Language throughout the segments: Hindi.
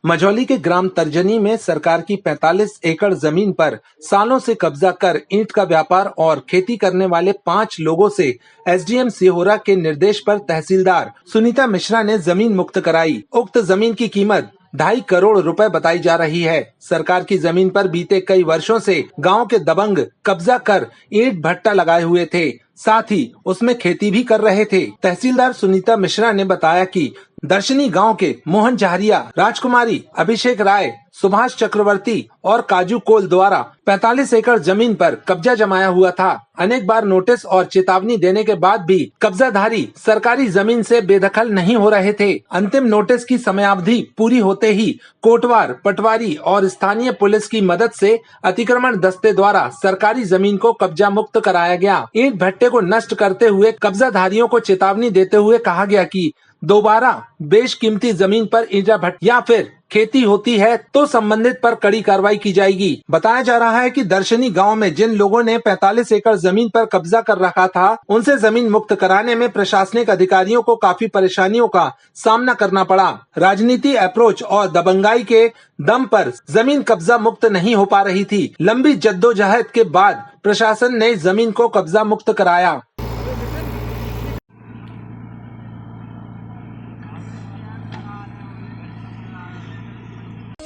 मझौली के ग्राम तर्जनी में सरकार की 45 एकड़ जमीन पर सालों से कब्जा कर ईंट का व्यापार और खेती करने वाले 5 लोगों से एसडीएम सिहोरा के निर्देश पर तहसीलदार सुनीता मिश्रा ने जमीन मुक्त कराई। उक्त जमीन की कीमत 2.5 करोड़ रुपए बताई जा रही है। सरकार की जमीन पर बीते कई वर्षों से गांव के दबंग कब्जा कर ईंट भट्टा लगाए हुए थे, साथ ही उसमें खेती भी कर रहे थे। तहसीलदार सुनीता मिश्रा ने बताया कि दर्शनी गांव के मोहन जहरिया, राजकुमारी, अभिषेक राय, सुभाष चक्रवर्ती और काजू कोल द्वारा 45 एकड़ जमीन पर कब्जा जमाया हुआ था। अनेक बार नोटिस और चेतावनी देने के बाद भी कब्जाधारी सरकारी जमीन से बेदखल नहीं हो रहे थे। अंतिम नोटिस की समयावधि पूरी होते ही कोटवार, पटवारी और स्थानीय पुलिस की मदद से अतिक्रमण दस्ते द्वारा सरकारी जमीन को कब्जा मुक्त कराया गया। ईंट भट्टे को नष्ट करते हुए कब्जाधारियों को चेतावनी देते हुए कहा गया कि दोबारा बेशकीमती जमीन पर ईंटा भट्टा या फिर खेती होती है तो संबंधित पर कड़ी कार्रवाई की जाएगी। बताया जा रहा है कि दर्शनी गांव में जिन लोगों ने 45 एकड़ जमीन पर कब्जा कर रखा था, उनसे जमीन मुक्त कराने में प्रशासनिक अधिकारियों को काफी परेशानियों का सामना करना पड़ा। राजनीति, अप्रोच और दबंगाई के दम पर जमीन कब्जा मुक्त नहीं हो पा रही थी। लंबी जद्दोजहद के बाद प्रशासन ने जमीन को कब्जा मुक्त कराया।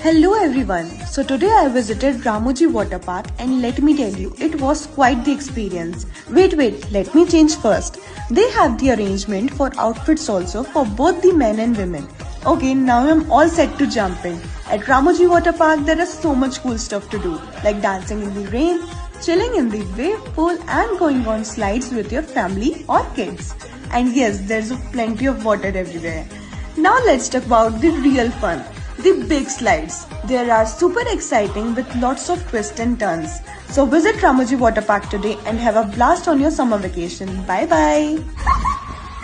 Hello everyone. So today I visited Ramoji Water Park and let me tell you, it was quite the experience. Wait, let me change first. They have the arrangement for outfits also for both the men and women. Okay, now I'm all set to jump in. At Ramoji Water Park there is so much cool stuff to do, like dancing in the rain, chilling in the wave pool and going on slides with your family or kids. And yes, there's plenty of water everywhere. Now let's talk about the real fun. The big slides. They are super exciting with lots of twists and turns. So visit Ramoji Water Park today and have a blast on your summer vacation. Bye bye.